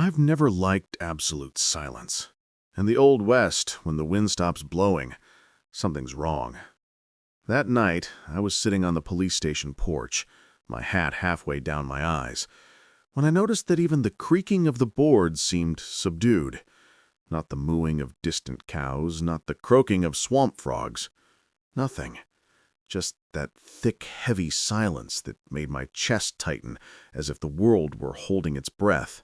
I've never liked absolute silence. In the Old West, when the wind stops blowing, something's wrong. That night, I was sitting on the police station porch, my hat halfway down my eyes, when I noticed that even the creaking of the boards seemed subdued. Not the mooing of distant cows, not the croaking of swamp frogs. Nothing. Just that thick, heavy silence that made my chest tighten as if the world were holding its breath.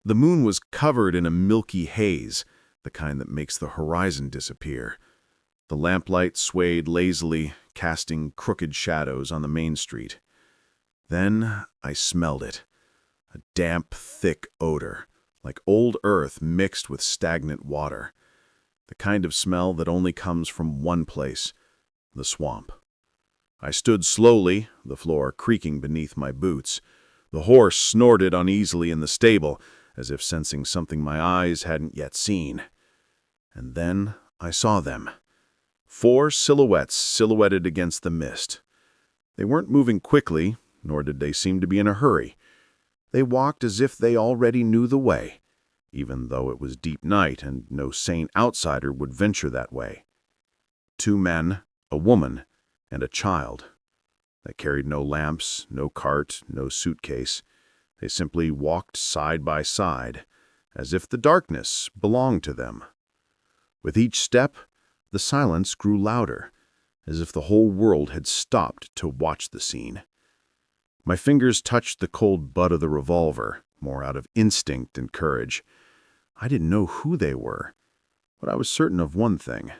The moon was covered in a milky haze, the kind that makes the horizon disappear. The lamplight swayed lazily, casting crooked shadows on the main street. Then I smelled it. A damp, thick odor, like old earth mixed with stagnant water. The kind of smell that only comes from one place, the swamp. I stood slowly, the floor creaking beneath my boots. The horse snorted uneasily in the stable, as if sensing something my eyes hadn't yet seen. And then I saw them. 4 silhouettes silhouetted against the mist. They weren't moving quickly, nor did they seem to be in a hurry. They walked as if they already knew the way, even though it was deep night and no sane outsider would venture that way. 2 men, a woman, and a child. They carried no lamps, no cart, no suitcase. They simply walked side by side, as if the darkness belonged to them. With each step, the silence grew louder, as if the whole world had stopped to watch the scene. My fingers touched the cold butt of the revolver, more out of instinct and courage. I didn't know who they were, but I was certain of one thing.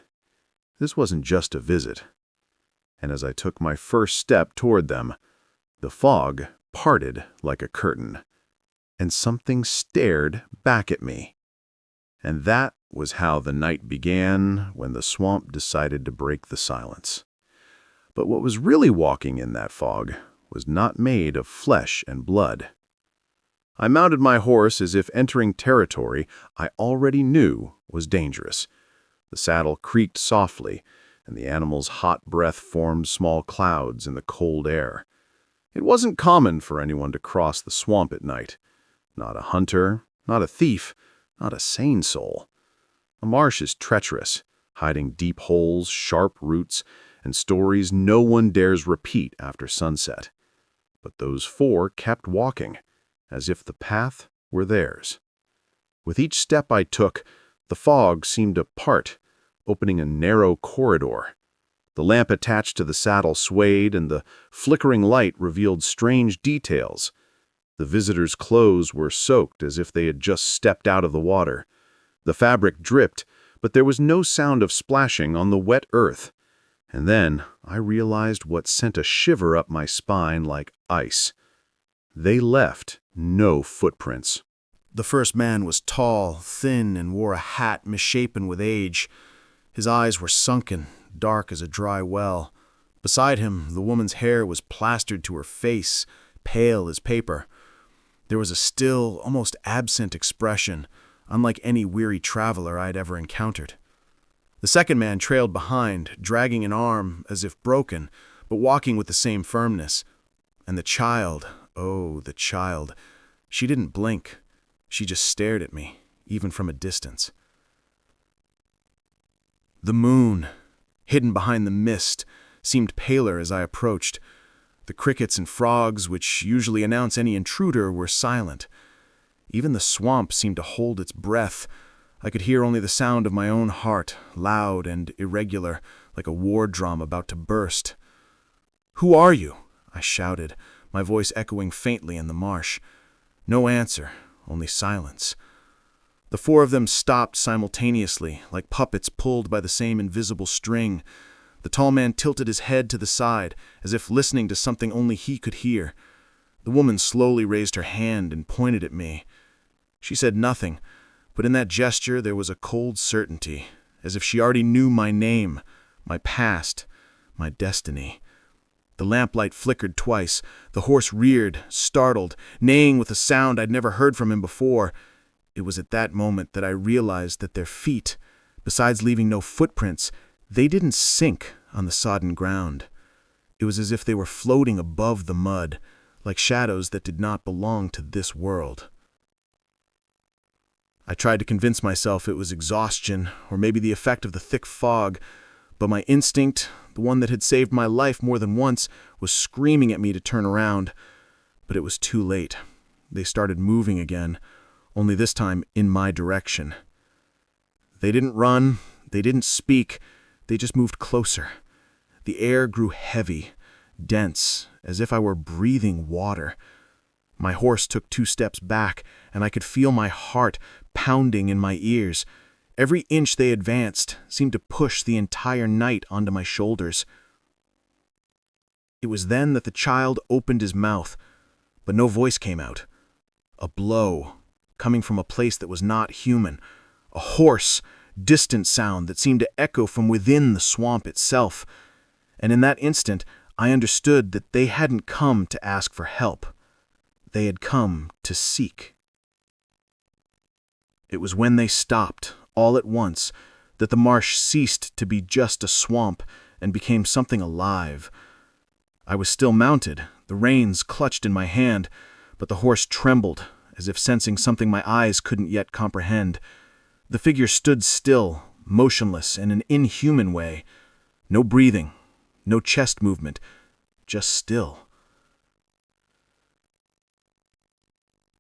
This wasn't just a visit. And as I took my first step toward them, the fog parted like a curtain, and something stared back at me. And that was how the night began, when the swamp decided to break the silence. But what was really walking in that fog was not made of flesh and blood. I mounted my horse as if entering territory I already knew was dangerous. The saddle creaked softly, and the animal's hot breath formed small clouds in the cold air. It wasn't common for anyone to cross the swamp at night. Not a hunter, not a thief, not a sane soul. The marsh is treacherous, hiding deep holes, sharp roots, and stories no one dares repeat after sunset. But those 4 kept walking, as if the path were theirs. With each step I took, the fog seemed to part, opening a narrow corridor. The lamp attached to the saddle swayed, and the flickering light revealed strange details. The visitors' clothes were soaked as if they had just stepped out of the water. The fabric dripped, but there was no sound of splashing on the wet earth. And then I realized what sent a shiver up my spine like ice. They left no footprints. The first man was tall, thin, and wore a hat misshapen with age. His eyes were sunken, dark as a dry well. Beside him, the woman's hair was plastered to her face, pale as paper. There was a still, almost absent expression, unlike any weary traveler I had ever encountered. The second man trailed behind, dragging an arm as if broken, but walking with the same firmness. And the child, oh, the child, she didn't blink. She just stared at me, even from a distance. The moon, hidden behind the mist, seemed paler as I approached. The crickets and frogs, which usually announce any intruder, were silent. Even the swamp seemed to hold its breath. I could hear only the sound of my own heart, loud and irregular, like a war drum about to burst. "Who are you?" I shouted, my voice echoing faintly in the marsh. No answer, only silence. The 4 of them stopped simultaneously, like puppets pulled by the same invisible string. The tall man tilted his head to the side, as if listening to something only he could hear. The woman slowly raised her hand and pointed at me. She said nothing, but in that gesture there was a cold certainty, as if she already knew my name, my past, my destiny. The lamplight flickered twice. The horse reared, startled, neighing with a sound I'd never heard from him before. It was at that moment that I realized that their feet, besides leaving no footprints, they didn't sink on the sodden ground. It was as if they were floating above the mud, like shadows that did not belong to this world. I tried to convince myself it was exhaustion, or maybe the effect of the thick fog, but my instinct, the one that had saved my life more than once, was screaming at me to turn around. But it was too late. They started moving again, only this time in my direction. They didn't run, they didn't speak, they just moved closer. The air grew heavy, dense, as if I were breathing water. My horse took 2 steps back, and I could feel my heart pounding in my ears. Every inch they advanced seemed to push the entire night onto my shoulders. It was then that the child opened his mouth, but no voice came out. A blow, coming from a place that was not human. A hoarse, distant sound that seemed to echo from within the swamp itself. And in that instant, I understood that they hadn't come to ask for help. They had come to seek. It was when they stopped, all at once, that the marsh ceased to be just a swamp and became something alive. I was still mounted, the reins clutched in my hand, but the horse trembled, as if sensing something my eyes couldn't yet comprehend. The figure stood still, motionless in an inhuman way. No breathing, no chest movement, just still.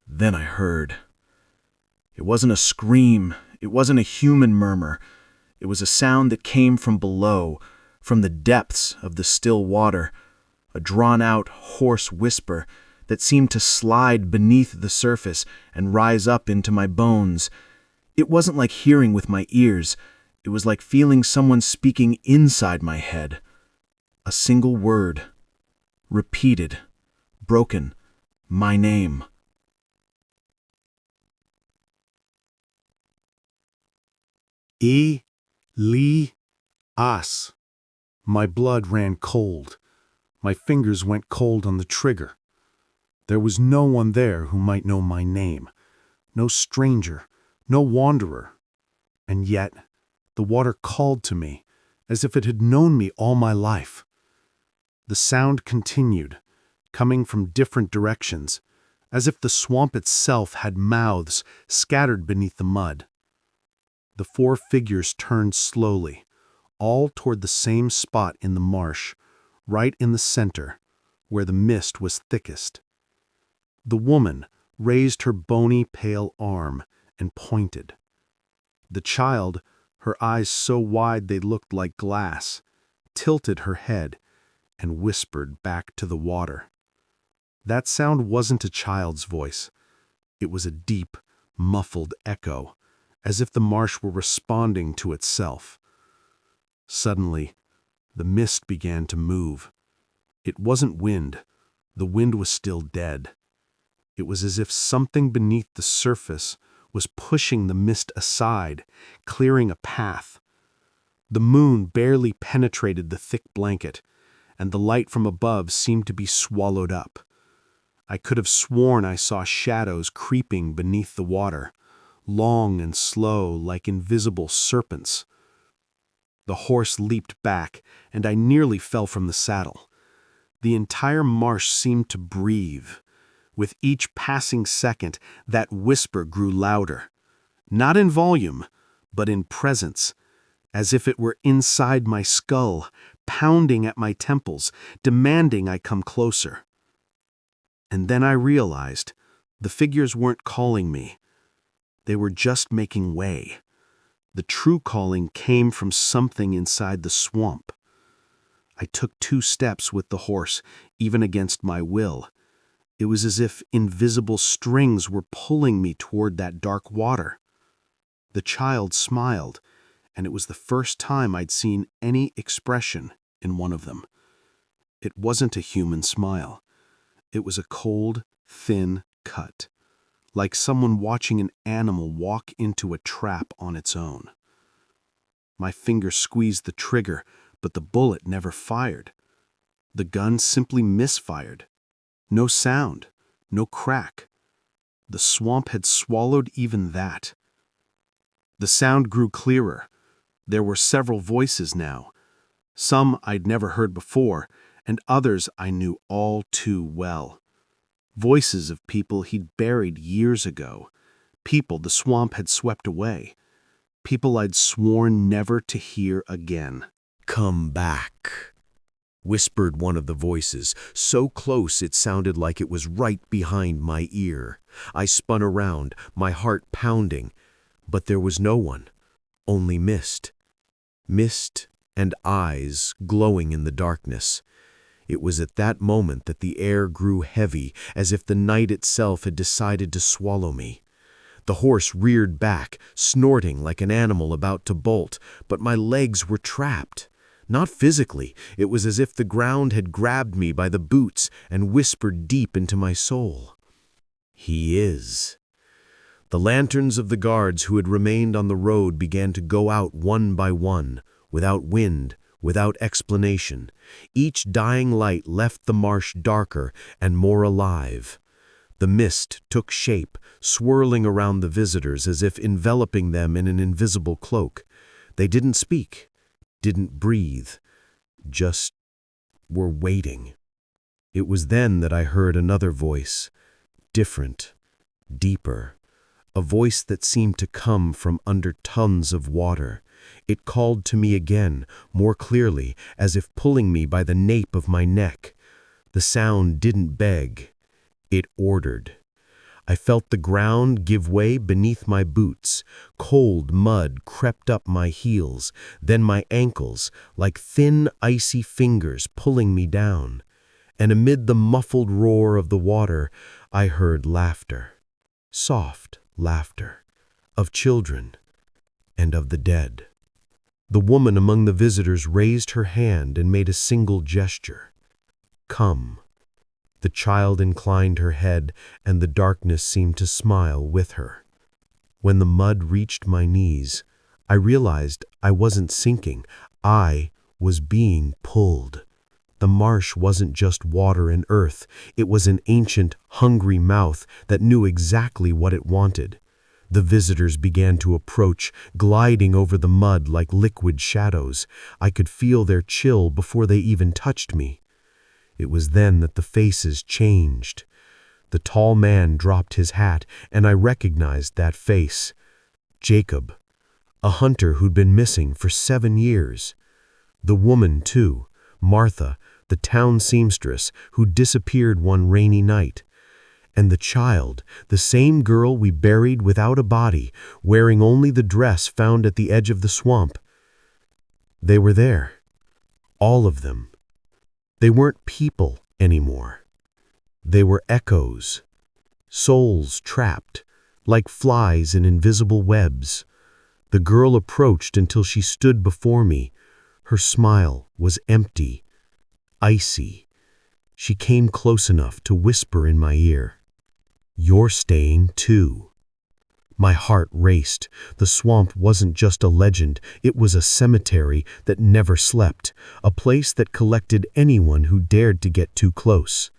Then I heard. It wasn't a scream, it wasn't a human murmur. It was a sound that came from below, from the depths of the still water, a drawn-out, hoarse whisper that seemed to slide beneath the surface and rise up into my bones. It wasn't like hearing with my ears, it was like feeling someone speaking inside my head. A single word, repeated, broken, my name. Elias. My blood ran cold. My fingers went cold on the trigger. There was no one there who might know my name. No stranger, no wanderer. And yet, the water called to me, as if it had known me all my life. The sound continued, coming from different directions, as if the swamp itself had mouths scattered beneath the mud. The 4 figures turned slowly, all toward the same spot in the marsh, right in the center, where the mist was thickest. The woman raised her bony, pale arm and pointed. The child, her eyes so wide they looked like glass, tilted her head and whispered back to the water. That sound wasn't a child's voice. It was a deep, muffled echo, as if the marsh were responding to itself. Suddenly, the mist began to move. It wasn't wind. The wind was still dead. It was as if something beneath the surface was pushing the mist aside, clearing a path. The moon barely penetrated the thick blanket, and the light from above seemed to be swallowed up. I could have sworn I saw shadows creeping beneath the water, long and slow like invisible serpents. The horse leaped back, and I nearly fell from the saddle. The entire marsh seemed to breathe. With each passing second, that whisper grew louder. Not in volume, but in presence, as if it were inside my skull, pounding at my temples, demanding I come closer. And then I realized the figures weren't calling me. They were just making way. The true calling came from something inside the swamp. I took 2 steps with the horse, even against my will. It was as if invisible strings were pulling me toward that dark water. The child smiled, and it was the first time I'd seen any expression in one of them. It wasn't a human smile. It was a cold, thin cut, like someone watching an animal walk into a trap on its own. My finger squeezed the trigger, but the bullet never fired. The gun simply misfired. No sound, no crack. The swamp had swallowed even that. The sound grew clearer. There were several voices now. Some I'd never heard before, and others I knew all too well. Voices of people he'd buried years ago, People the swamp had swept away. People I'd sworn never to hear again. "Come back," whispered one of the voices, so close it sounded like it was right behind my ear. I spun around, my heart pounding, but there was no one, only mist. Mist and eyes glowing in the darkness. It was at that moment that the air grew heavy, as if the night itself had decided to swallow me. The horse reared back, snorting like an animal about to bolt, but my legs were trapped. Not physically, it was as if the ground had grabbed me by the boots and whispered deep into my soul. "He is." The lanterns of the guards who had remained on the road began to go out one by one, without wind, without explanation. Each dying light left the marsh darker and more alive. The mist took shape, swirling around the visitors as if enveloping them in an invisible cloak. They didn't speak, didn't breathe, just were waiting. It was then that I heard another voice, different, deeper, a voice that seemed to come from under tons of water. It called to me again, more clearly, as if pulling me by the nape of my neck. The sound didn't beg. It ordered. I felt the ground give way beneath my boots. Cold mud crept up my heels, then my ankles, like thin, icy fingers pulling me down. And amid the muffled roar of the water, I heard laughter. Soft laughter. Of children and of the dead. The woman among the visitors raised her hand and made a single gesture. "Come." The child inclined her head, and the darkness seemed to smile with her. When the mud reached my knees, I realized I wasn't sinking. I was being pulled. The marsh wasn't just water and earth. It was an ancient, hungry mouth that knew exactly what it wanted. The visitors began to approach, gliding over the mud like liquid shadows. I could feel their chill before they even touched me. It was then that the faces changed. The tall man dropped his hat, and I recognized that face. Jacob, a hunter who'd been missing for 7 years. The woman, too, Martha, the town seamstress, who disappeared one rainy night. And the child, the same girl we buried without a body, wearing only the dress found at the edge of the swamp. They were there. All of them. They weren't people anymore. They were echoes. Souls trapped, like flies in invisible webs. The girl approached until she stood before me. Her smile was empty, icy. She came close enough to whisper in my ear, "You're staying too." My heart raced. The swamp wasn't just a legend, it was a cemetery that never slept, a place that collected anyone who dared to get too close.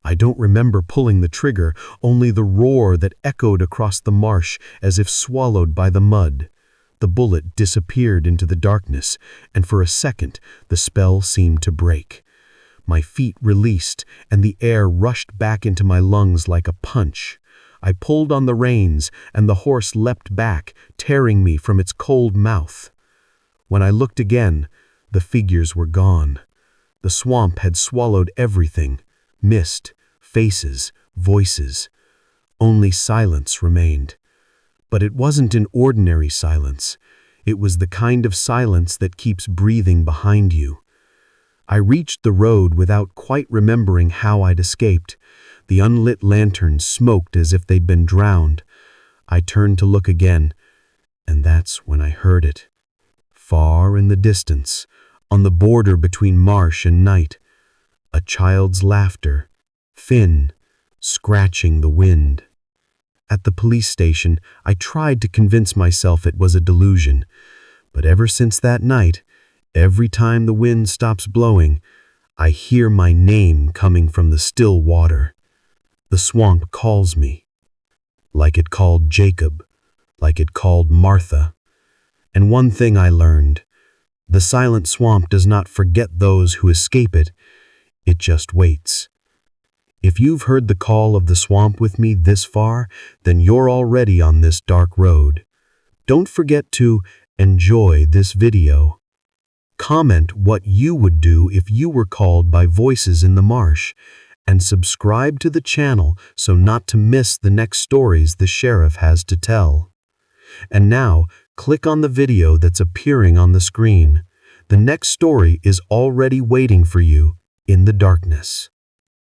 I don't remember pulling the trigger, only the roar that echoed across the marsh as if swallowed by the mud. The bullet disappeared into the darkness, and for a second the spell seemed to break. My feet released, and the air rushed back into my lungs like a punch. I pulled on the reins, and the horse leapt back, tearing me from its cold mouth. When I looked again, the figures were gone. The swamp had swallowed everything, mist, faces, voices. Only silence remained. But it wasn't an ordinary silence. It was the kind of silence that keeps breathing behind you. I reached the road without quite remembering how I'd escaped. The unlit lanterns smoked as if they'd been drowned. I turned to look again, and that's when I heard it. Far in the distance, on the border between marsh and night, a child's laughter, thin, scratching the wind. At the police station, I tried to convince myself it was a delusion, but ever since that night, every time the wind stops blowing, I hear my name coming from the still water. The swamp calls me, like it called Jacob, like it called Martha. And one thing I learned, the silent swamp does not forget those who escape it, it just waits. If you've heard the call of the swamp with me this far, then you're already on this dark road. Don't forget to enjoy this video. Comment what you would do if you were called by voices in the marsh, and subscribe to the channel so not to miss the next stories the sheriff has to tell. And now, click on the video that's appearing on the screen. The next story is already waiting for you in the darkness.